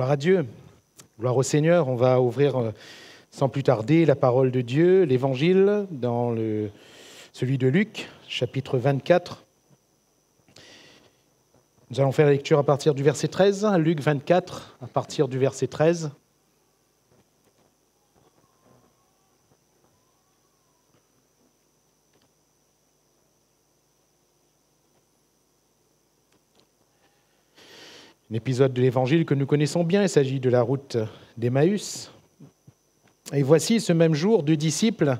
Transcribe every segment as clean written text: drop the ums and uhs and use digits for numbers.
Gloire à Dieu, gloire au Seigneur. On va ouvrir sans plus tarder la parole de Dieu, l'Évangile, dans celui de Luc, chapitre 24. Nous allons faire la lecture à partir du verset 13, Luc 24, à partir du verset 13. Un épisode de l'Évangile que nous connaissons bien, il s'agit de la route d'Emmaüs. Et voici, ce même jour, 2 disciples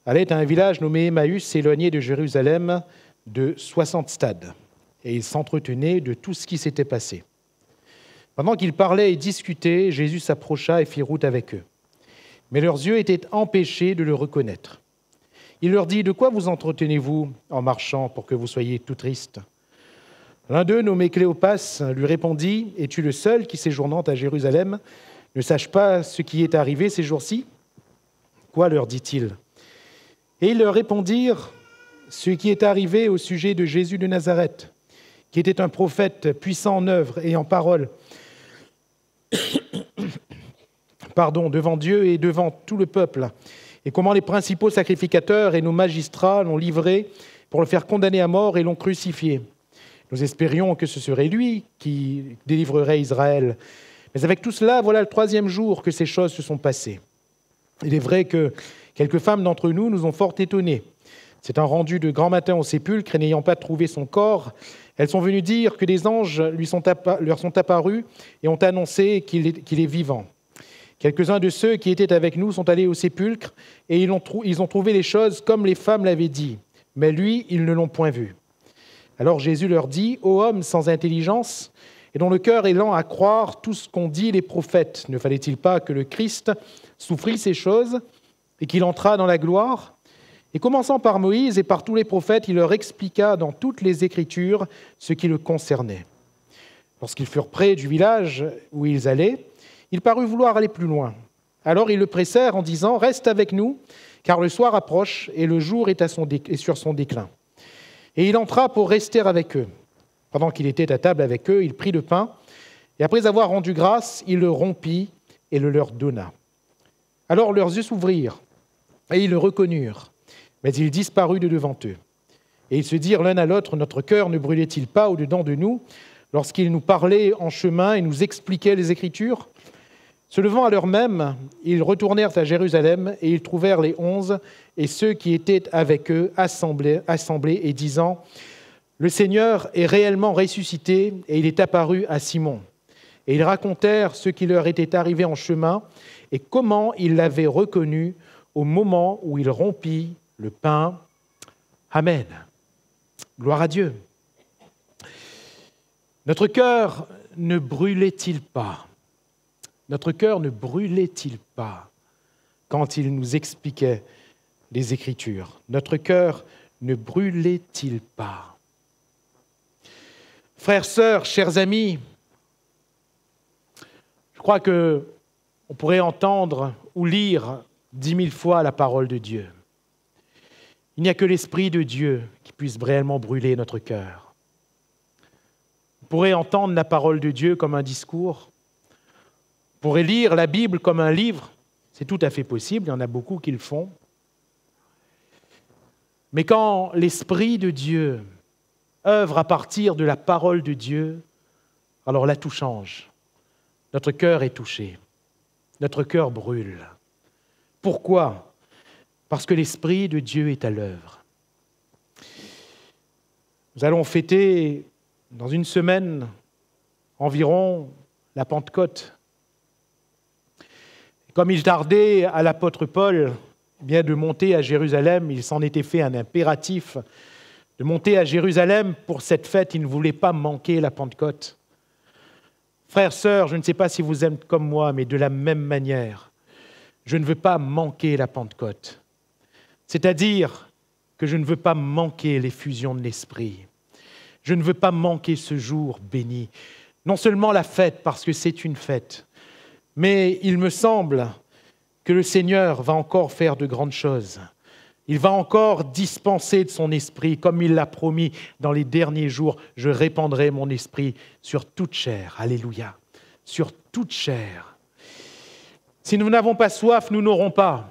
allaient à un village nommé Emmaüs, éloigné de Jérusalem de 60 stades. Et ils s'entretenaient de tout ce qui s'était passé. Pendant qu'ils parlaient et discutaient, Jésus s'approcha et fit route avec eux. Mais leurs yeux étaient empêchés de le reconnaître. Il leur dit : « De quoi vous entretenez-vous en marchant pour que vous soyez tout tristes ? » L'un d'eux, nommé Cléopas, lui répondit : « Es-tu le seul qui, séjournant à Jérusalem, ne sache pas ce qui est arrivé ces jours-ci ? » « Quoi ? Leur dit-il. Et ils leur répondirent : « Ce qui est arrivé au sujet de Jésus de Nazareth, qui était un prophète puissant en œuvre et en parole, devant Dieu et devant tout le peuple, et comment les principaux sacrificateurs et nos magistrats l'ont livré pour le faire condamner à mort et l'ont crucifié. Nous espérions que ce serait lui qui délivrerait Israël. Mais avec tout cela, voilà le 3e jour que ces choses se sont passées. Il est vrai que quelques femmes d'entre nous ont fort étonnés. S'étant rendues de grand matin au sépulcre et n'ayant pas trouvé son corps, elles sont venues dire que des anges leur sont apparus et ont annoncé qu'il est vivant. Quelques-uns de ceux qui étaient avec nous sont allés au sépulcre et ils ont trouvé les choses comme les femmes l'avaient dit. Mais lui, ils ne l'ont point vu. Alors Jésus leur dit : « Ô homme sans intelligence, et dont le cœur est lent à croire tout ce qu'ont dit les prophètes, ne fallait-il pas que le Christ souffrit ces choses et qu'il entrât dans la gloire ? Et commençant par Moïse et par tous les prophètes, il leur expliqua dans toutes les Écritures ce qui le concernait. Lorsqu'ils furent près du village où ils allaient, il parut vouloir aller plus loin. Alors ils le pressèrent en disant : « Reste avec nous, car le soir approche et le jour est sur son déclin. » Et il entra pour rester avec eux. Pendant qu'il était à table avec eux, il prit le pain, et après avoir rendu grâce, il le rompit et le leur donna. Alors leurs yeux s'ouvrirent, et ils le reconnurent, mais il disparut de devant eux. Et ils se dirent l'un à l'autre : Notre cœur ne brûlait-il pas au-dedans de nous, lorsqu'il nous parlait en chemin et nous expliquait les Écritures ? Se levant à l'heure même, ils retournèrent à Jérusalem, et ils trouvèrent les 11 et ceux qui étaient avec eux assemblés et disant : Le Seigneur est réellement ressuscité, et il est apparu à Simon. Et ils racontèrent ce qui leur était arrivé en chemin, et comment ils l'avaient reconnu au moment où il rompit le pain. Amen. Gloire à Dieu. Notre cœur ne brûlait-il pas ? Notre cœur ne brûlait-il pas quand il nous expliquait les Écritures ? Notre cœur ne brûlait-il pas ? Frères, sœurs, chers amis, je crois qu'on pourrait entendre ou lire 10 000 fois la parole de Dieu. Il n'y a que l'Esprit de Dieu qui puisse réellement brûler notre cœur. On pourrait entendre la parole de Dieu comme un discours. On pourrait lire la Bible comme un livre. C'est tout à fait possible, il y en a beaucoup qui le font. Mais quand l'Esprit de Dieu œuvre à partir de la parole de Dieu, alors là, tout change. Notre cœur est touché. Notre cœur brûle. Pourquoi ? Parce que l'Esprit de Dieu est à l'œuvre. Nous allons fêter dans une semaine environ la Pentecôte. Comme il tardait à l'apôtre Paul bien de monter à Jérusalem, il s'en était fait un impératif de monter à Jérusalem pour cette fête. Il ne voulait pas manquer la Pentecôte. Frères, sœurs, je ne sais pas si vous êtes comme moi, mais de la même manière, je ne veux pas manquer la Pentecôte. C'est-à-dire que je ne veux pas manquer l'effusion de l'Esprit. Je ne veux pas manquer ce jour béni. Non seulement la fête, parce que c'est une fête, mais il me semble que le Seigneur va encore faire de grandes choses. Il va encore dispenser de son esprit, comme il l'a promis dans les derniers jours. Je répandrai mon esprit sur toute chair. Alléluia. sur toute chair. Si nous n'avons pas soif, nous n'aurons pas.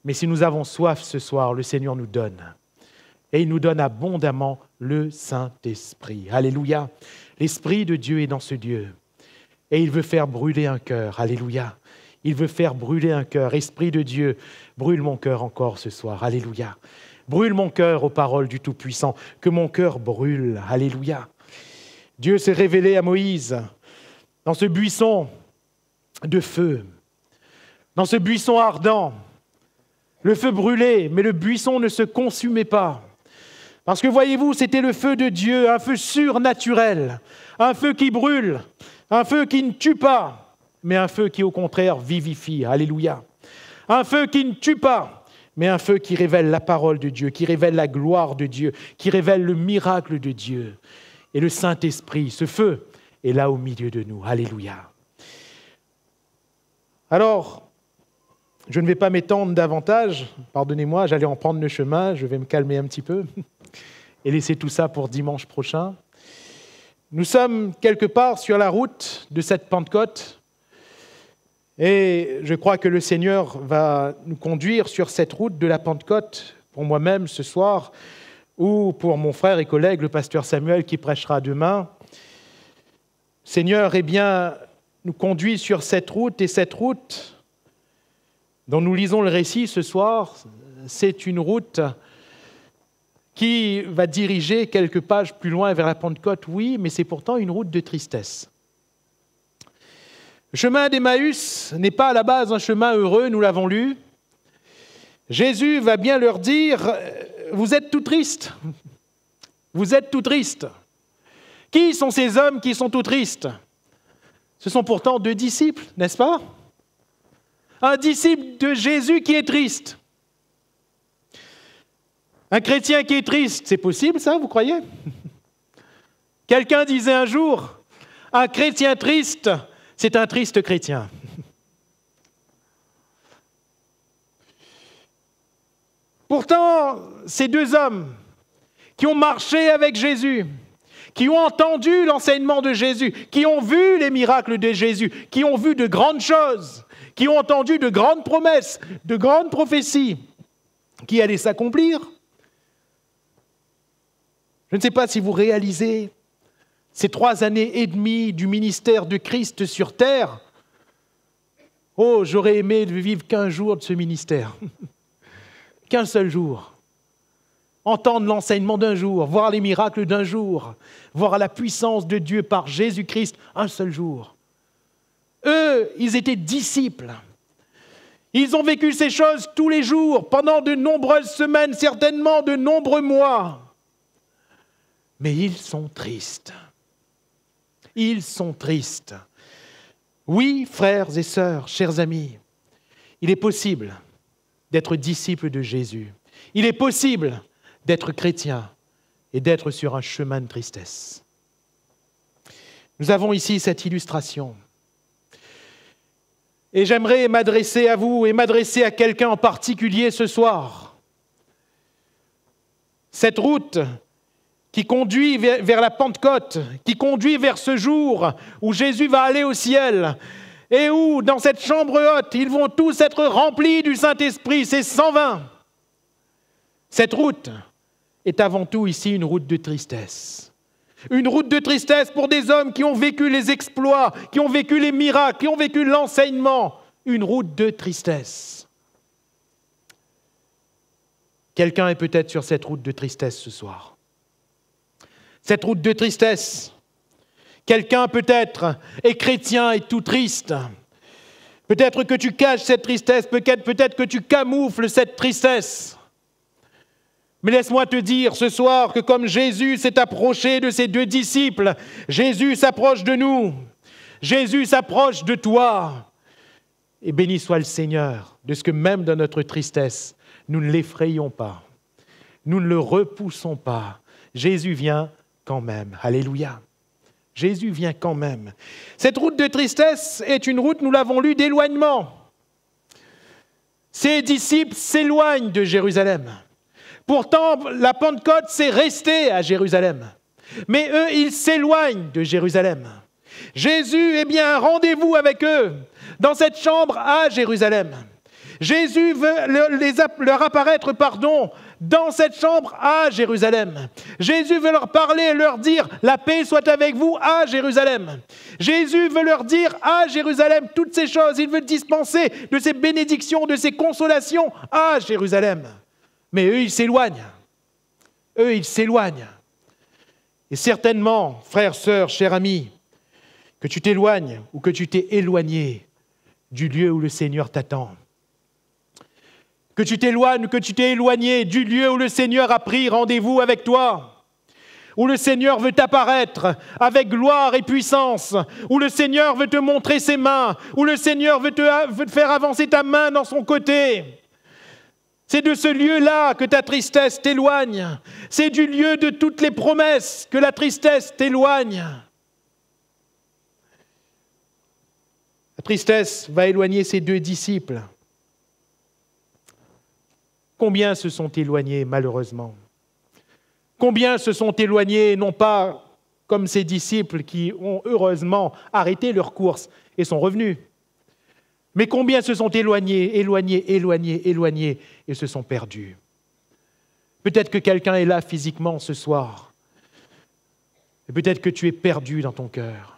Mais si nous avons soif ce soir, le Seigneur nous donne. Et il nous donne abondamment le Saint-Esprit. Alléluia. L'Esprit de Dieu est dans ce Dieu. Et il veut faire brûler un cœur. Alléluia. Il veut faire brûler un cœur. Esprit de Dieu, brûle mon cœur encore ce soir. Alléluia. Brûle mon cœur aux paroles du Tout-Puissant. Que mon cœur brûle. Alléluia. Dieu s'est révélé à Moïse dans ce buisson de feu, dans ce buisson ardent. Le feu brûlait, mais le buisson ne se consumait pas. Parce que voyez-vous, c'était le feu de Dieu, un feu surnaturel, un feu qui brûle, un feu qui ne tue pas, mais un feu qui au contraire vivifie. Alléluia. Un feu qui ne tue pas, mais un feu qui révèle la parole de Dieu, qui révèle la gloire de Dieu, qui révèle le miracle de Dieu. Et le Saint-Esprit, ce feu, est là au milieu de nous. Alléluia. Alors, je ne vais pas m'étendre davantage, pardonnez-moi, j'allais en prendre le chemin, je vais me calmer un petit peu et laisser tout ça pour dimanche prochain. Nous sommes quelque part sur la route de cette Pentecôte et je crois que le Seigneur va nous conduire sur cette route de la Pentecôte, pour moi-même ce soir, ou pour mon frère et collègue, le pasteur Samuel, qui prêchera demain. Seigneur, nous conduit sur cette route, et cette route dont nous lisons le récit ce soir, c'est une route qui va diriger quelques pages plus loin vers la Pentecôte, oui, mais c'est pourtant une route de tristesse. Le chemin d'Emmaüs n'est pas à la base un chemin heureux, nous l'avons lu. Jésus va bien leur dire, vous êtes tout tristes, vous êtes tout tristes. Qui sont ces hommes qui sont tout tristes? Ce sont pourtant 2 disciples, n'est-ce pas? Un disciple de Jésus qui est triste. Un chrétien qui est triste, c'est possible ça, vous croyez? Quelqu'un disait un jour, un chrétien triste, c'est un triste chrétien. Pourtant, ces 2 hommes qui ont marché avec Jésus, qui ont entendu l'enseignement de Jésus, qui ont vu les miracles de Jésus, qui ont vu de grandes choses, qui ont entendu de grandes promesses, de grandes prophéties qui allaient s'accomplir. Je ne sais pas si vous réalisez ces 3 années et demie du ministère de Christ sur terre. Oh, j'aurais aimé vivre qu'1 jour de ce ministère. Qu'un seul jour. Entendre l'enseignement d'1 jour, voir les miracles d'1 jour, voir la puissance de Dieu par Jésus-Christ un seul jour. Eux, ils étaient disciples. Ils ont vécu ces choses tous les jours, pendant de nombreuses semaines, certainement de nombreux mois. Mais ils sont tristes. Ils sont tristes. Oui, frères et sœurs, chers amis, il est possible d'être disciple de Jésus. Il est possible d'être chrétien et d'être sur un chemin de tristesse. Nous avons ici cette illustration. Et j'aimerais m'adresser à vous et m'adresser à quelqu'un en particulier ce soir. Cette route qui conduit vers la Pentecôte, qui conduit vers ce jour où Jésus va aller au ciel et où, dans cette chambre haute, ils vont tous être remplis du Saint-Esprit, c'est 120. Cette route est avant tout ici une route de tristesse. Une route de tristesse pour des hommes qui ont vécu les exploits, qui ont vécu les miracles, qui ont vécu l'enseignement. Une route de tristesse. Quelqu'un est peut-être sur cette route de tristesse ce soir. Cette route de tristesse. Quelqu'un peut-être est chrétien et tout triste. Peut-être que tu caches cette tristesse, peut-être que tu camoufles cette tristesse. Mais laisse-moi te dire ce soir que comme Jésus s'est approché de ses 2 disciples, Jésus s'approche de nous, Jésus s'approche de toi. Et béni soit le Seigneur de ce que même dans notre tristesse, nous ne l'effrayons pas, nous ne le repoussons pas. Jésus vient quand même. Alléluia. Jésus vient quand même. Cette route de tristesse est une route, nous l'avons lu, d'éloignement. Ces disciples s'éloignent de Jérusalem. Pourtant, la Pentecôte, c'est rester à Jérusalem. Mais eux, ils s'éloignent de Jérusalem. Jésus, eh bien, rendez-vous avec eux dans cette chambre à Jérusalem. Jésus veut leur apparaître, dans cette chambre à Jérusalem. Jésus veut leur parler et leur dire « La paix soit avec vous à Jérusalem ». Jésus veut leur dire à Jérusalem toutes ces choses. Il veut dispenser de ces bénédictions, de ces consolations à Jérusalem. Mais eux, ils s'éloignent. Eux, ils s'éloignent. Et certainement, frères, sœurs, chers amis, que tu t'éloignes ou que tu t'es éloigné du lieu où le Seigneur t'attend. Que tu t'éloignes ou que tu t'es éloigné du lieu où le Seigneur a pris rendez-vous avec toi, où le Seigneur veut t'apparaître avec gloire et puissance, où le Seigneur veut te montrer ses mains, où le Seigneur veut te faire avancer ta main dans son côté. C'est de ce lieu-là que ta tristesse t'éloigne. C'est du lieu de toutes les promesses que la tristesse t'éloigne. La tristesse va éloigner ses 2 disciples. Combien se sont éloignés, malheureusement? Combien se sont éloignés, non pas comme ces disciples qui ont heureusement arrêté leur course et sont revenus, mais combien se sont éloignés et se sont perdus? Peut-être que quelqu'un est là physiquement ce soir, et peut-être que tu es perdu dans ton cœur.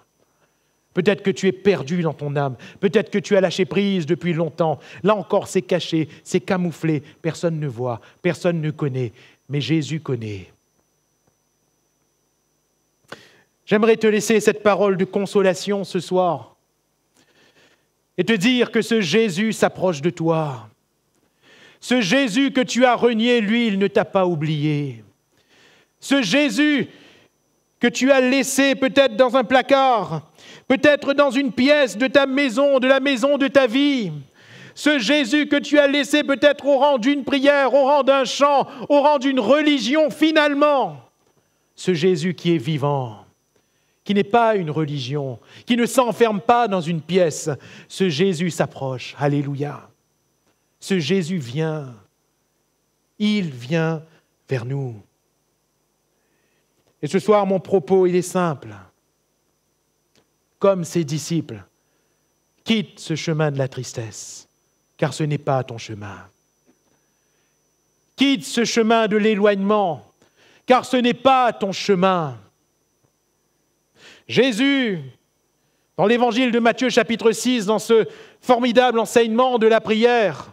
Peut-être que tu es perdu dans ton âme. Peut-être que tu as lâché prise depuis longtemps. Là encore, c'est caché, c'est camouflé. Personne ne voit, personne ne connaît. Mais Jésus connaît. J'aimerais te laisser cette parole de consolation ce soir et te dire que ce Jésus s'approche de toi. Ce Jésus que tu as renié, lui, il ne t'a pas oublié. Ce Jésus que tu as laissé peut-être dans un placard, peut-être dans une pièce de ta maison, de la maison de ta vie. Ce Jésus que tu as laissé peut-être au rang d'une prière, au rang d'un chant, au rang d'une religion finalement. Ce Jésus qui est vivant, qui n'est pas une religion, qui ne s'enferme pas dans une pièce. Ce Jésus s'approche. Alléluia. Ce Jésus vient. Il vient vers nous. Et ce soir, mon propos, il est simple. Comme ses disciples, quitte ce chemin de la tristesse, car ce n'est pas ton chemin. Quitte ce chemin de l'éloignement, car ce n'est pas ton chemin. Jésus, dans l'évangile de Matthieu chapitre 6, dans ce formidable enseignement de la prière,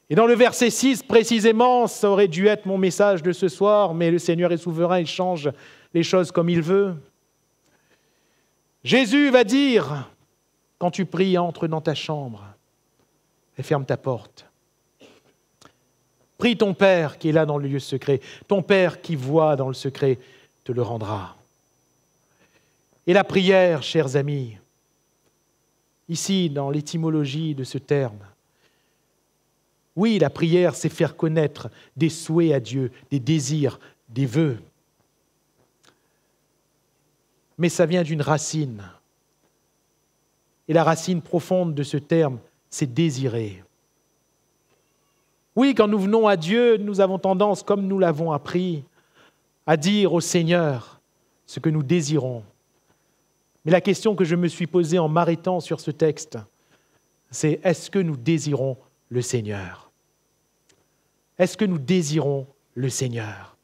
et dans le verset 6 précisément, ça aurait dû être mon message de ce soir, mais le Seigneur est souverain, il change les choses comme il veut. Jésus va dire, quand tu pries, entre dans ta chambre et ferme ta porte. Prie ton Père qui est là dans le lieu secret. Ton Père qui voit dans le secret te le rendra. Et la prière, chers amis, ici dans l'étymologie de ce terme, oui, la prière, c'est faire connaître des souhaits à Dieu, des désirs, des vœux. Mais ça vient d'une racine. Et la racine profonde de ce terme, c'est désirer. Oui, quand nous venons à Dieu, nous avons tendance, comme nous l'avons appris, à dire au Seigneur ce que nous désirons. Mais la question que je me suis posée en m'arrêtant sur ce texte, c'est est-ce que nous désirons le Seigneur ? Est-ce que nous désirons le Seigneur ?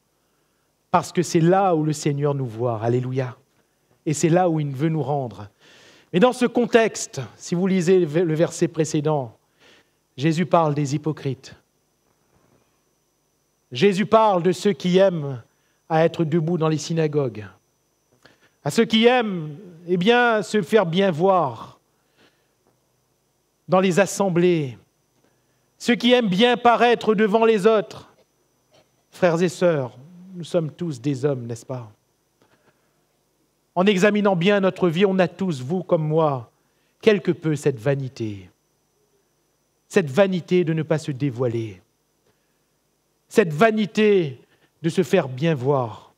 Parce que c'est là où le Seigneur nous voit. Alléluia. Et c'est là où il veut nous rendre. Mais dans ce contexte, si vous lisez le verset précédent, Jésus parle des hypocrites. Jésus parle de ceux qui aiment à être debout dans les synagogues, à ceux qui aiment se faire bien voir dans les assemblées, ceux qui aiment bien paraître devant les autres. Frères et sœurs, nous sommes tous des hommes, n'est-ce pas ? En examinant bien notre vie, on a tous, vous comme moi, quelque peu cette vanité de ne pas se dévoiler, cette vanité de se faire bien voir,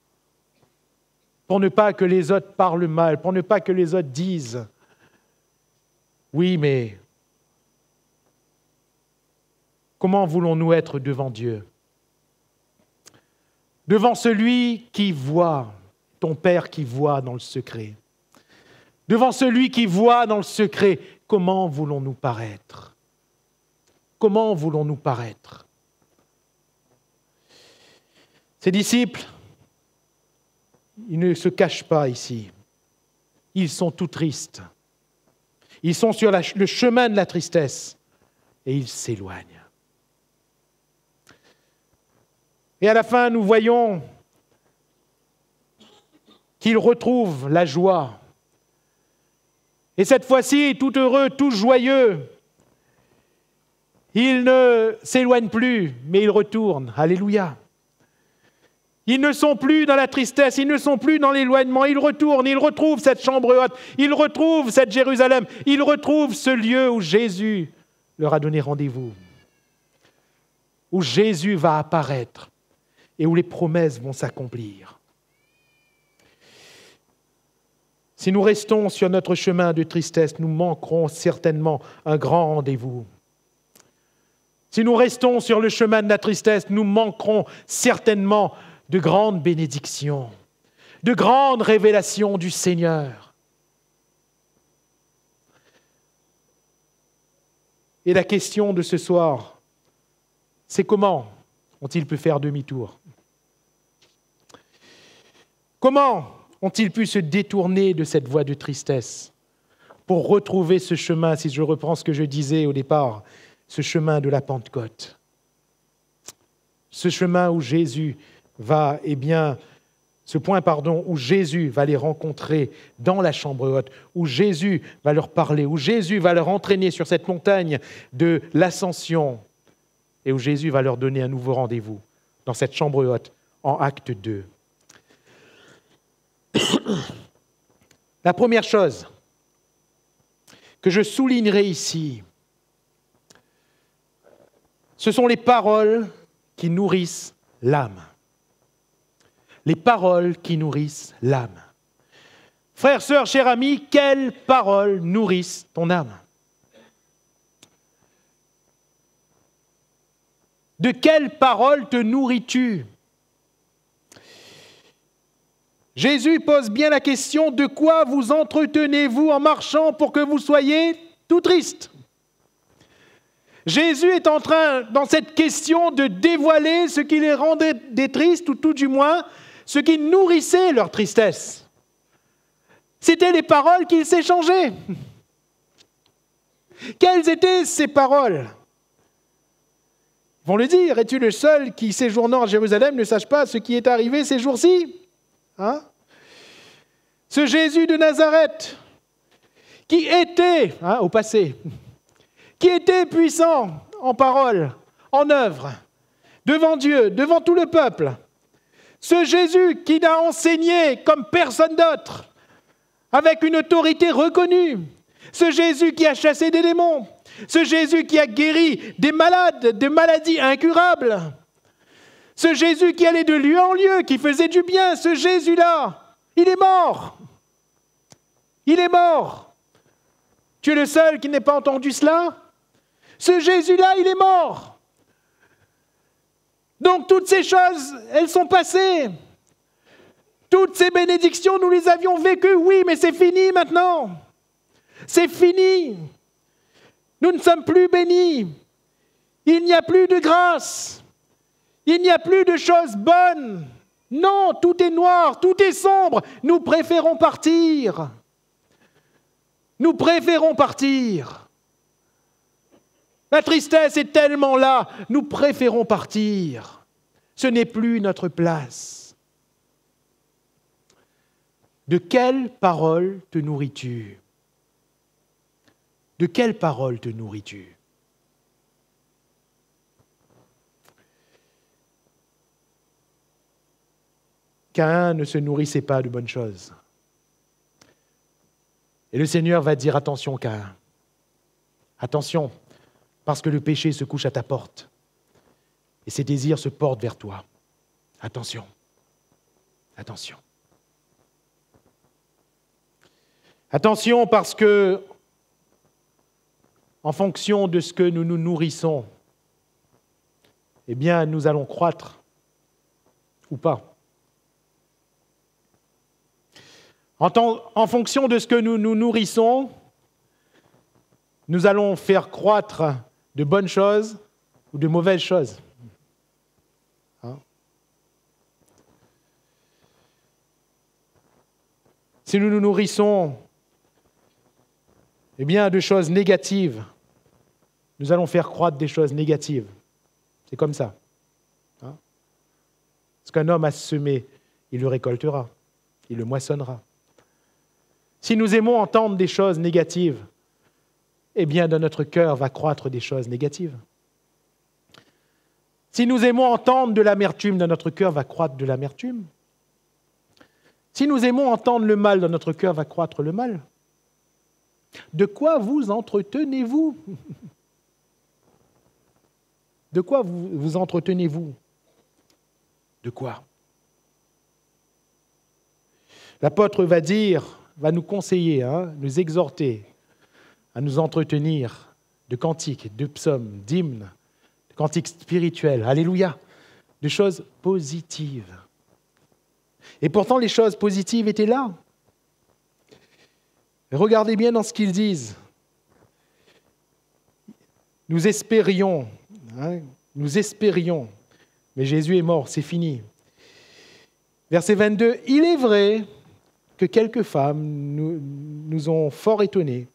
pour ne pas que les autres parlent mal, pour ne pas que les autres disent « Oui, mais comment voulons-nous être devant Dieu ?» Devant celui qui voit, ton Père qui voit dans le secret. devant celui qui voit dans le secret, comment voulons-nous paraître? Comment voulons-nous paraître? Ces disciples, ils ne se cachent pas ici. Ils sont tout tristes. Ils sont sur le chemin de la tristesse et ils s'éloignent. Et à la fin, nous voyons qu'ils retrouvent la joie. Et cette fois-ci, tout heureux, tout joyeux, ils ne s'éloignent plus, mais ils retournent. Alléluia. Ils ne sont plus dans la tristesse, ils ne sont plus dans l'éloignement, ils retournent, ils retrouvent cette chambre haute, ils retrouvent cette Jérusalem, ils retrouvent ce lieu où Jésus leur a donné rendez-vous, où Jésus va apparaître et où les promesses vont s'accomplir. Si nous restons sur notre chemin de tristesse, nous manquerons certainement un grand rendez-vous. Si nous restons sur le chemin de la tristesse, nous manquerons certainement de grandes bénédictions, de grandes révélations du Seigneur. Et la question de ce soir, c'est comment ont-ils pu faire demi-tour? Comment ont-ils pu se détourner de cette voie de tristesse pour retrouver ce chemin, si je reprends ce que je disais au départ, ce chemin de la Pentecôte, ce chemin où Jésus va, où Jésus va les rencontrer dans la chambre haute, où Jésus va leur parler, où Jésus va leur entraîner sur cette montagne de l'ascension et où Jésus va leur donner un nouveau rendez-vous dans cette chambre haute en acte 2. La première chose que je soulignerai ici, ce sont les paroles qui nourrissent l'âme. Les paroles qui nourrissent l'âme. Frères, sœurs, chers amis, quelles paroles nourrissent ton âme? De quelles paroles te nourris-tu? Jésus pose bien la question, de quoi vous entretenez-vous en marchant pour que vous soyez tout tristes? Jésus est en train, dans cette question, de dévoiler ce qui les rendait des tristes, ou tout du moins, ce qui nourrissait leur tristesse. C'était les paroles qu'ils s'échangeaient. Quelles étaient ces paroles? Ils vont le dire, es-tu le seul qui, séjournant à Jérusalem, ne sache pas ce qui est arrivé ces jours-ci? Ce Jésus de Nazareth, qui était, au passé, qui était puissant en parole, en œuvre, devant Dieu, devant tout le peuple. Ce Jésus qui n'a enseigné comme personne d'autre, avec une autorité reconnue. Ce Jésus qui a chassé des démons. Ce Jésus qui a guéri des malades, des maladies incurables. Ce Jésus qui allait de lieu en lieu, qui faisait du bien. Ce Jésus-là, il est mort. Il est mort. Tu es le seul qui n'ait pas entendu cela? Ce Jésus-là, il est mort. Donc toutes ces choses, elles sont passées. Toutes ces bénédictions, nous les avions vécues, oui, mais c'est fini maintenant. C'est fini. Nous ne sommes plus bénis. Il n'y a plus de grâce. Il n'y a plus de choses bonnes. Non, tout est noir, tout est sombre. Nous préférons partir. Nous préférons partir. La tristesse est tellement là, nous préférons partir. Ce n'est plus notre place. De quelles paroles te nourris-tu? De quelles paroles te nourris-tu? Caïn ne se nourrissait pas de bonnes choses. Et le Seigneur va dire, attention Caïn, attention, parce que le péché se couche à ta porte et ses désirs se portent vers toi. Attention, attention. Attention parce que, en fonction de ce que nous nous nourrissons, eh bien, nous allons croître ou pas. En fonction de ce que nous nous nourrissons, nous allons faire croître de bonnes choses ou de mauvaises choses. Hein? Si nous nous nourrissons de choses négatives, nous allons faire croître des choses négatives. C'est comme ça. Hein? Ce qu'un homme a semé, il le récoltera, il le moissonnera. Si nous aimons entendre des choses négatives, dans notre cœur va croître des choses négatives. Si nous aimons entendre de l'amertume, dans notre cœur va croître de l'amertume. Si nous aimons entendre le mal, dans notre cœur va croître le mal. De quoi vous entretenez-vous? De quoi vous entretenez-vous? De quoi? L'apôtre va nous conseiller, nous exhorter à nous entretenir de cantiques, de psaumes, d'hymnes, de cantiques spirituels, alléluia, de choses positives. Et pourtant, les choses positives étaient là. Regardez bien dans ce qu'ils disent. Nous espérions, mais Jésus est mort, c'est fini. Verset 22, « Il est vrai que quelques femmes nous ont fort étonnés.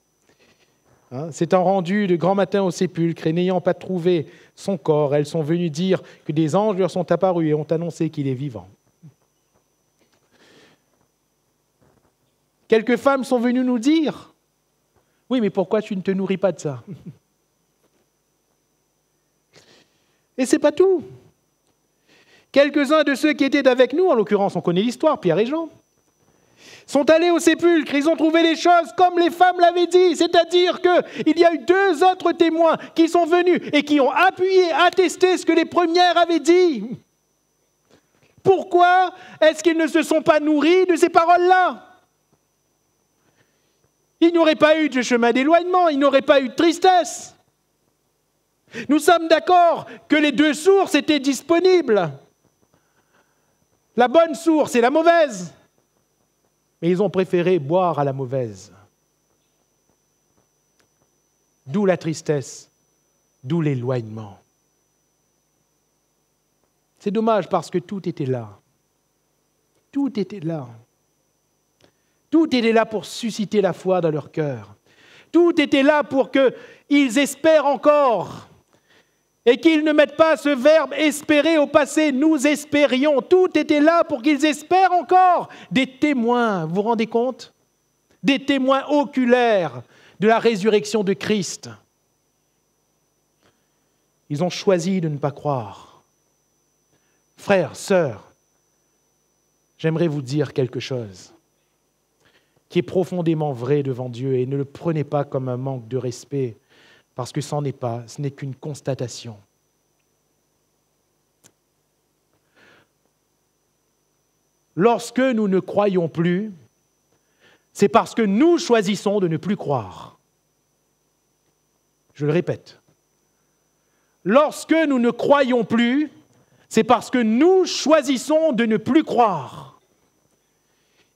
S'étant rendues de grand matin au sépulcre et n'ayant pas trouvé son corps, elles sont venues dire que des anges leur sont apparus et ont annoncé qu'il est vivant. » Quelques femmes sont venues nous dire, « Oui, mais pourquoi tu ne te nourris pas de ça ?» Et ce n'est pas tout. Quelques-uns de ceux qui étaient avec nous, en l'occurrence, on connaît l'histoire, Pierre et Jean, sont allés au sépulcre, ils ont trouvé les choses comme les femmes l'avaient dit, c'est-à-dire qu'il y a eu 2 autres témoins qui sont venus et qui ont appuyé, attesté ce que les premières avaient dit. Pourquoi est-ce qu'ils ne se sont pas nourris de ces paroles-là? Il n'y aurait pas eu de chemin d'éloignement, il n'y aurait pas eu de tristesse. Nous sommes d'accord que les 2 sources étaient disponibles. La bonne source et la mauvaise. Mais ils ont préféré boire à la mauvaise. D'où la tristesse, d'où l'éloignement. C'est dommage parce que tout était là. Tout était là. Tout était là pour susciter la foi dans leur cœur. Tout était là pour qu'ils espèrent encore. Et qu'ils ne mettent pas ce verbe « espérer » au passé. Nous espérions. Tout était là pour qu'ils espèrent encore. Des témoins, vous vous rendez compte? Des témoins oculaires de la résurrection de Christ. Ils ont choisi de ne pas croire. Frères, sœurs, j'aimerais vous dire quelque chose qui est profondément vrai devant Dieu et ne le prenez pas comme un manque de respect. Parce que ce n'est qu'une constatation. Lorsque nous ne croyons plus, c'est parce que nous choisissons de ne plus croire. Je le répète. Lorsque nous ne croyons plus, c'est parce que nous choisissons de ne plus croire.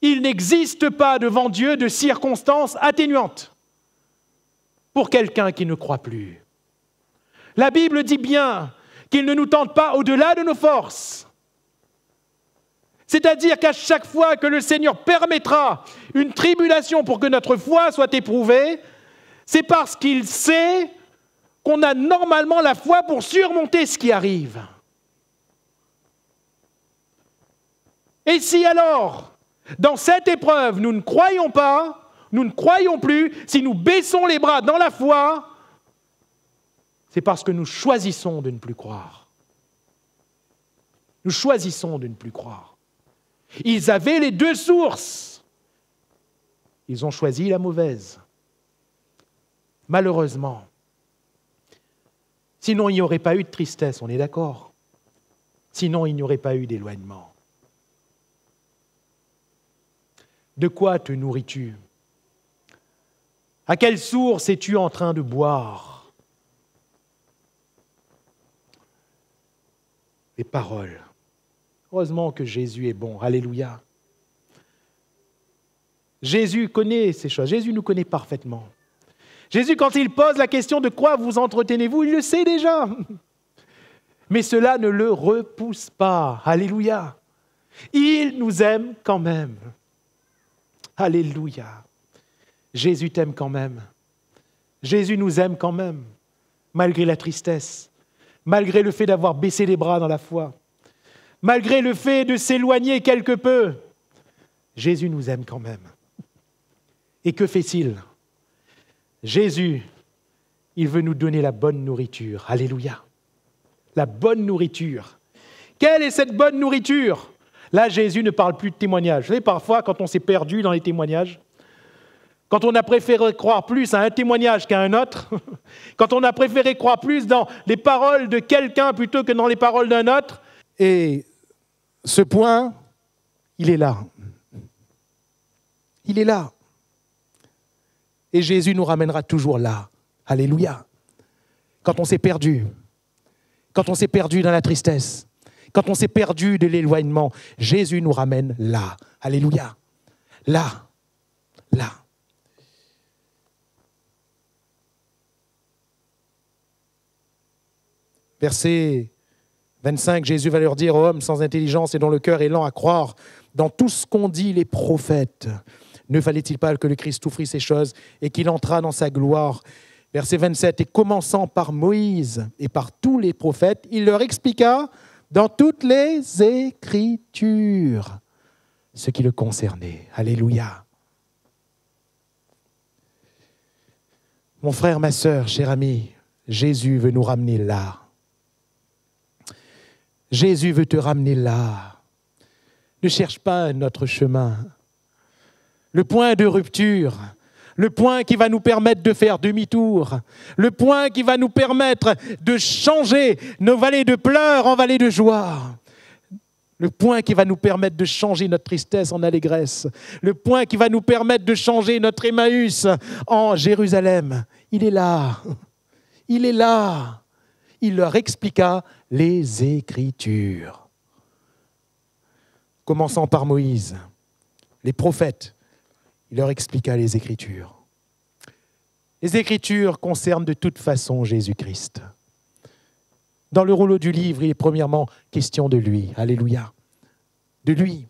Il n'existe pas devant Dieu de circonstances atténuantes pour quelqu'un qui ne croit plus. La Bible dit bien qu'il ne nous tente pas au-delà de nos forces. C'est-à-dire qu'à chaque fois que le Seigneur permettra une tribulation pour que notre foi soit éprouvée, c'est parce qu'il sait qu'on a normalement la foi pour surmonter ce qui arrive. Et si alors, dans cette épreuve, nous ne croyons pas, nous ne croyons plus, si nous baissons les bras dans la foi, c'est parce que nous choisissons de ne plus croire. Nous choisissons de ne plus croire. Ils avaient les 2 sources. Ils ont choisi la mauvaise. Malheureusement. Sinon, il n'y aurait pas eu de tristesse, on est d'accord? Sinon, il n'y aurait pas eu d'éloignement. De quoi te nourris-tu? À quelle source es-tu en train de boire? Les paroles. Heureusement que Jésus est bon. Alléluia. Jésus connaît ces choses. Jésus nous connaît parfaitement. Jésus, quand il pose la question de quoi vous entretenez-vous, il le sait déjà. Mais cela ne le repousse pas. Alléluia. Il nous aime quand même. Alléluia. Jésus t'aime quand même. Jésus nous aime quand même, malgré la tristesse, malgré le fait d'avoir baissé les bras dans la foi, malgré le fait de s'éloigner quelque peu. Jésus nous aime quand même. Et que fait-il ? Jésus, il veut nous donner la bonne nourriture. Alléluia. La bonne nourriture. Quelle est cette bonne nourriture ? Là, Jésus ne parle plus de témoignages. Vous savez, parfois, quand on s'est perdu dans les témoignages, quand on a préféré croire plus à un témoignage qu'à un autre, quand on a préféré croire plus dans les paroles de quelqu'un plutôt que dans les paroles d'un autre, et ce point, il est là. Il est là. Et Jésus nous ramènera toujours là. Alléluia. Quand on s'est perdu, quand on s'est perdu dans la tristesse, quand on s'est perdu de l'éloignement, Jésus nous ramène là. Alléluia. Là. Là. Verset 25, Jésus va leur dire aux hommes sans intelligence et dont le cœur est lent à croire dans tout ce qu'ont dit les prophètes. Ne fallait-il pas que le Christ souffrit ces choses et qu'il entrât dans sa gloire ? Verset 27, et commençant par Moïse et par tous les prophètes, il leur expliqua dans toutes les Écritures ce qui le concernait. Alléluia. Mon frère, ma sœur, cher ami, Jésus veut nous ramener là. Jésus veut te ramener là. Ne cherche pas un autre chemin. Le point de rupture, le point qui va nous permettre de faire demi-tour, le point qui va nous permettre de changer nos vallées de pleurs en vallées de joie, le point qui va nous permettre de changer notre tristesse en allégresse, le point qui va nous permettre de changer notre Emmaüs en Jérusalem. Il est là. Il est là. Il leur expliqua les Écritures. Commençant par Moïse, les prophètes, il leur expliqua les Écritures. Les Écritures concernent de toute façon Jésus-Christ. Dans le rouleau du livre, il est premièrement question de lui. Alléluia. De lui.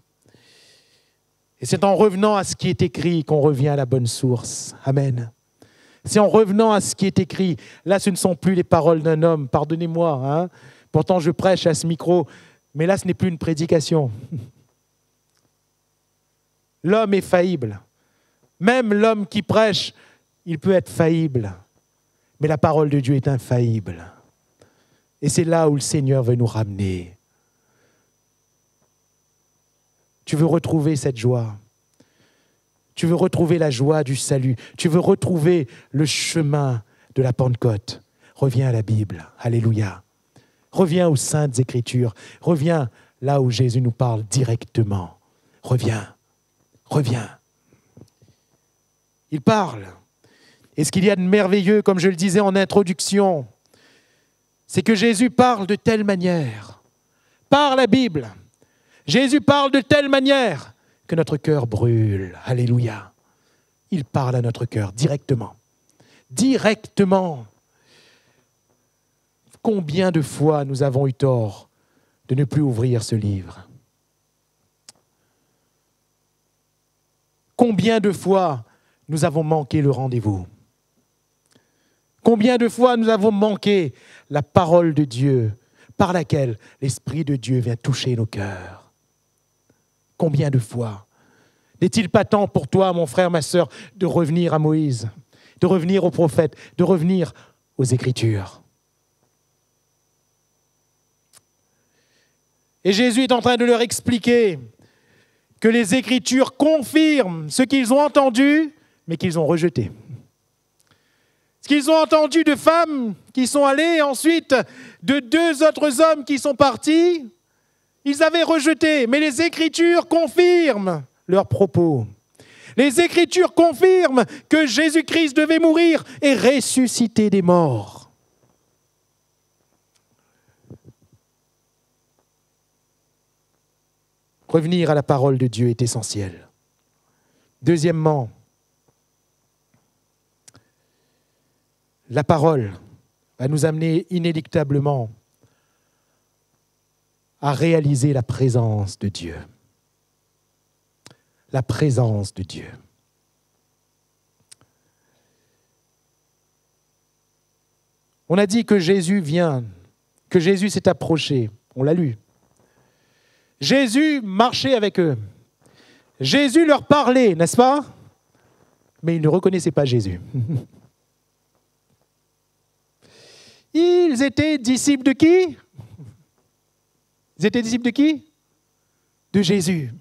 Et c'est en revenant à ce qui est écrit qu'on revient à la bonne source. Amen. C'est en revenant à ce qui est écrit. Là, ce ne sont plus les paroles d'un homme. Pardonnez-moi. Hein. Pourtant, je prêche à ce micro. Mais là, ce n'est plus une prédication. L'homme est faillible. Même l'homme qui prêche, il peut être faillible. Mais la parole de Dieu est infaillible. Et c'est là où le Seigneur veut nous ramener. Tu veux retrouver cette joie. Tu veux retrouver la joie du salut. Tu veux retrouver le chemin de la Pentecôte. Reviens à la Bible. Alléluia. Reviens aux Saintes Écritures. Reviens là où Jésus nous parle directement. Reviens. Reviens. Il parle. Et ce qu'il y a de merveilleux, comme je le disais en introduction, c'est que Jésus parle de telle manière, par la Bible. Jésus parle de telle manière que notre cœur brûle. Alléluia. Il parle à notre cœur directement. Directement. Combien de fois nous avons eu tort de ne plus ouvrir ce livre ? Combien de fois nous avons manqué le rendez-vous ? Combien de fois nous avons manqué la parole de Dieu par laquelle l'Esprit de Dieu vient toucher nos cœurs ? Combien de fois ? N'est-il pas temps pour toi, mon frère, ma sœur, de revenir à Moïse, de revenir aux prophètes, de revenir aux Écritures ? Et Jésus est en train de leur expliquer que les Écritures confirment ce qu'ils ont entendu, mais qu'ils ont rejeté. Ce qu'ils ont entendu de femmes qui sont allées, ensuite de 2 autres hommes qui sont partis, ils avaient rejeté, mais les Écritures confirment leurs propos. Les Écritures confirment que Jésus-Christ devait mourir et ressusciter des morts. Revenir à la parole de Dieu est essentiel. Deuxièmement, la parole va nous amener inéluctablement à réaliser la présence de Dieu. La présence de Dieu. On a dit que Jésus vient, que Jésus s'est approché. On l'a lu. Jésus marchait avec eux. Jésus leur parlait, n'est-ce pas? Mais ils ne reconnaissaient pas Jésus. Ils étaient disciples de qui? Ils étaient disciples de qui? De Jésus.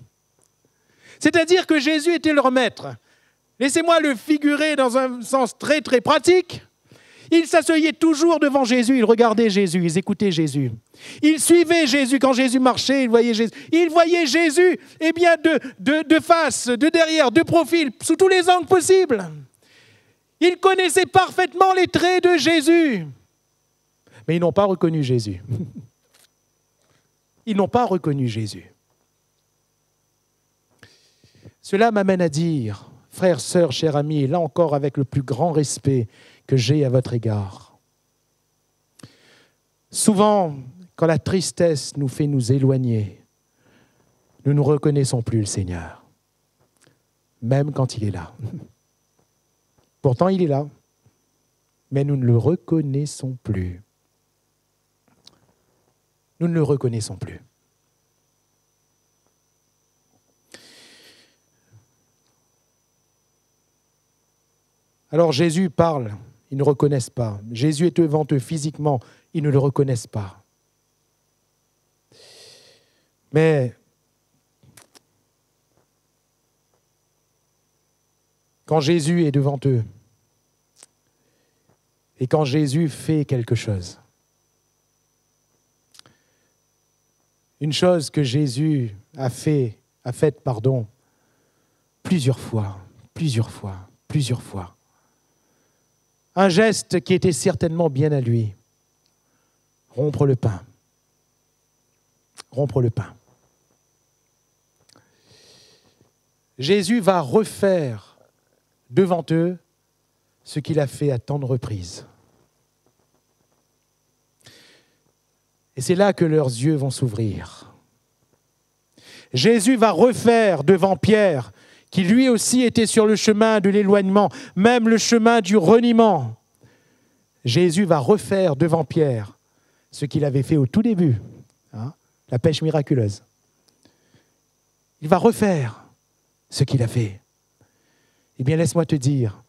C'est-à-dire que Jésus était leur maître. Laissez-moi le figurer dans un sens très très pratique. Ils s'asseyaient toujours devant Jésus, ils regardaient Jésus, ils écoutaient Jésus. Ils suivaient Jésus quand Jésus marchait, ils voyaient Jésus. Ils voyaient Jésus eh bien, de face, de derrière, de profil, sous tous les angles possibles. Ils connaissaient parfaitement les traits de Jésus. Mais ils n'ont pas reconnu Jésus. Ils n'ont pas reconnu Jésus. Cela m'amène à dire, frères, sœurs, chers amis, là encore avec le plus grand respect que j'ai à votre égard. Souvent, quand la tristesse nous fait nous éloigner, nous ne reconnaissons plus le Seigneur, même quand il est là. Pourtant, il est là, mais nous ne le reconnaissons plus. Nous ne le reconnaissons plus. Alors Jésus parle, ils ne reconnaissent pas. Jésus est devant eux physiquement, ils ne le reconnaissent pas. Mais quand Jésus est devant eux, et quand Jésus fait quelque chose, une chose que Jésus a faite, plusieurs fois. Un geste qui était certainement bien à lui. Rompre le pain. Jésus va refaire devant eux ce qu'il a fait à tant de reprises. Et c'est là que leurs yeux vont s'ouvrir. Jésus va refaire devant Pierre, qui lui aussi était sur le chemin de l'éloignement, même le chemin du reniement. Jésus va refaire devant Pierre ce qu'il avait fait au tout début, la pêche miraculeuse. Il va refaire ce qu'il a fait. Eh bien, laisse-moi te dire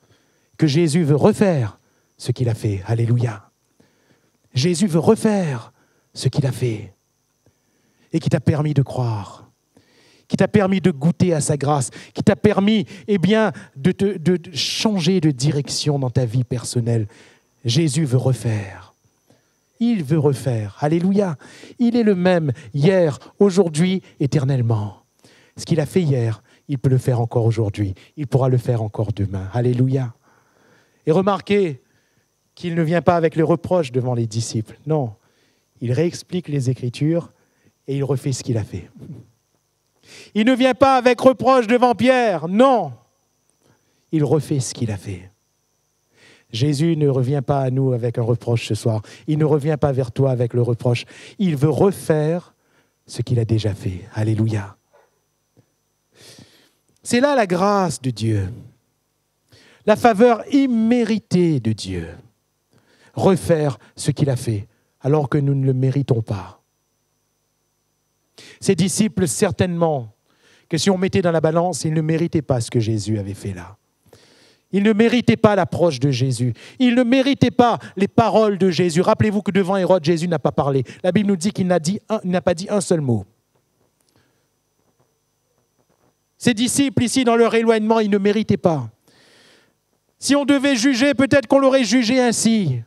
que Jésus veut refaire ce qu'il a fait. Alléluia. Jésus veut refaire ce qu'il a fait et qui t'a permis de croire, qui t'a permis de goûter à sa grâce, qui t'a permis de changer de direction dans ta vie personnelle. Jésus veut refaire. Il veut refaire. Alléluia. Il est le même hier, aujourd'hui, éternellement. Ce qu'il a fait hier, il peut le faire encore aujourd'hui. Il pourra le faire encore demain. Alléluia. Et remarquez qu'il ne vient pas avec les reproches devant les disciples. Non. Il réexplique les Écritures et il refait ce qu'il a fait. Il ne vient pas avec reproche devant Pierre, non. Il refait ce qu'il a fait. Jésus ne revient pas à nous avec un reproche ce soir. Il ne revient pas vers toi avec le reproche. Il veut refaire ce qu'il a déjà fait. Alléluia. C'est là la grâce de Dieu, la faveur imméritée de Dieu. Refaire ce qu'il a fait, alors que nous ne le méritons pas. Ces disciples, certainement, que si on mettait dans la balance, ils ne méritaient pas ce que Jésus avait fait là. Ils ne méritaient pas l'approche de Jésus. Ils ne méritaient pas les paroles de Jésus. Rappelez-vous que devant Hérode, Jésus n'a pas parlé. La Bible nous dit qu'il n'a pas dit un seul mot. Ces disciples ici, dans leur éloignement, ils ne méritaient pas. Si on devait juger, peut-être qu'on l'aurait jugé ainsi.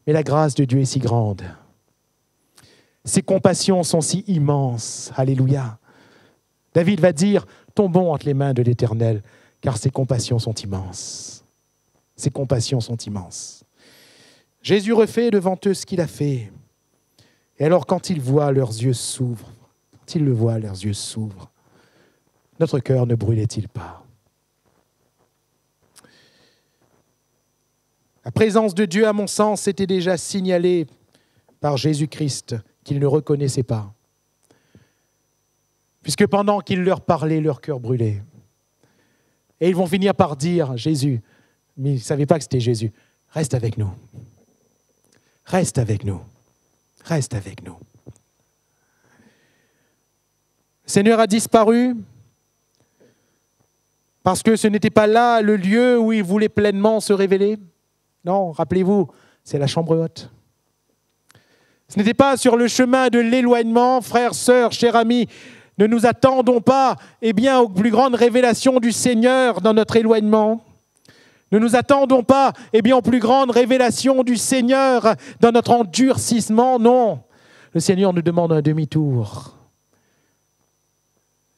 Mais la grâce de Dieu est si grande. Ses compassions sont si immenses. Alléluia. David va dire, tombons entre les mains de l'Éternel, car ses compassions sont immenses. Ses compassions sont immenses. Jésus refait devant eux ce qu'il a fait. Et alors, quand ils voient, leurs yeux s'ouvrent. Quand ils le voient, leurs yeux s'ouvrent. Notre cœur ne brûlait-il pas? La présence de Dieu, à mon sens, était déjà signalée par Jésus-Christ, qu'ils ne reconnaissaient pas. Puisque pendant qu'il leur parlait, leur cœur brûlait. Et ils vont finir par dire, Jésus, mais ils ne savaient pas que c'était Jésus, reste avec nous. Reste avec nous. Reste avec nous. Le Seigneur a disparu parce que ce n'était pas là le lieu où il voulait pleinement se révéler. Non, rappelez-vous, c'est la chambre haute. Ce n'était pas sur le chemin de l'éloignement, frères, sœurs, chers amis. Ne nous attendons pas aux plus grandes révélations du Seigneur dans notre éloignement. Ne nous attendons pas aux plus grandes révélations du Seigneur dans notre endurcissement. Non, le Seigneur nous demande un demi-tour.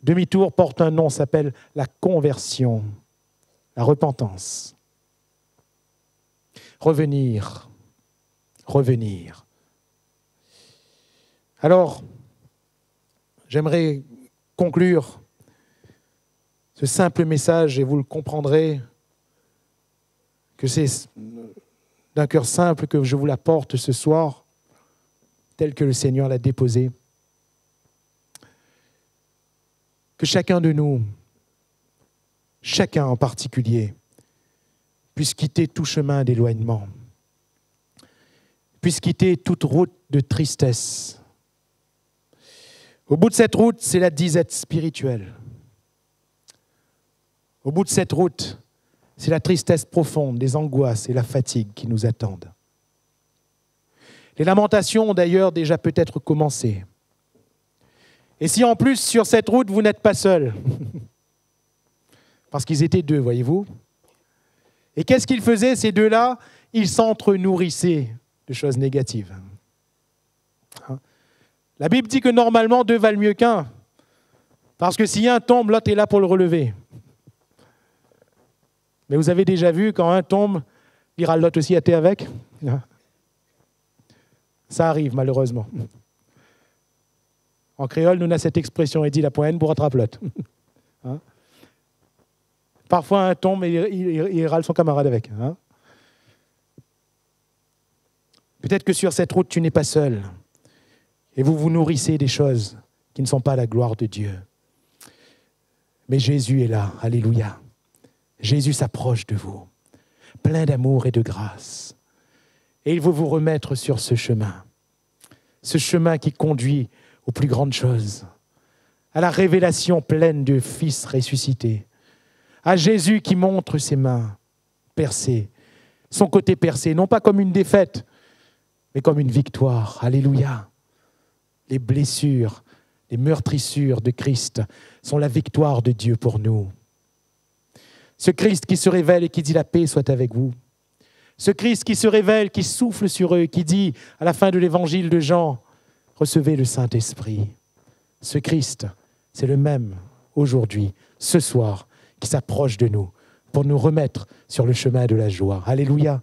Demi-tour porte un nom, s'appelle la conversion, la repentance. Revenir, revenir. Alors, j'aimerais conclure ce simple message et vous le comprendrez que c'est d'un cœur simple que je vous l'apporte ce soir, tel que le Seigneur l'a déposé. Que chacun de nous, chacun en particulier, puisse quitter tout chemin d'éloignement, puisse quitter toute route de tristesse. Au bout de cette route, c'est la disette spirituelle. Au bout de cette route, c'est la tristesse profonde, les angoisses et la fatigue qui nous attendent. Les lamentations ont d'ailleurs déjà peut-être commencé. Et si en plus, sur cette route, vous n'êtes pas seul, parce qu'ils étaient deux, voyez-vous. Et qu'est-ce qu'ils faisaient, ces deux-là? Ils s'entre-nourrissaient de choses négatives. La Bible dit que normalement, deux valent mieux qu'un. Parce que si un tombe, l'autre est là pour le relever. Mais vous avez déjà vu, quand un tombe, ira l'autre aussi été avec? Ça arrive, malheureusement. En créole, nous avons cette expression, il dit la poigne pour rattraper l'autre. Parfois, un tombe et il râle son camarade avec. Peut-être que sur cette route, tu n'es pas seul. Et vous vous nourrissez des choses qui ne sont pas la gloire de Dieu. Mais Jésus est là, alléluia. Jésus s'approche de vous, plein d'amour et de grâce. Et il veut vous remettre sur ce chemin qui conduit aux plus grandes choses, à la révélation pleine du Fils ressuscité, à Jésus qui montre ses mains percées, son côté percé, non pas comme une défaite, mais comme une victoire. Alléluia. Les blessures, les meurtrissures de Christ sont la victoire de Dieu pour nous. Ce Christ qui se révèle et qui dit la paix soit avec vous. Ce Christ qui se révèle, qui souffle sur eux, qui dit à la fin de l'évangile de Jean, recevez le Saint-Esprit. Ce Christ, c'est le même aujourd'hui, ce soir, qui s'approche de nous pour nous remettre sur le chemin de la joie. Alléluia.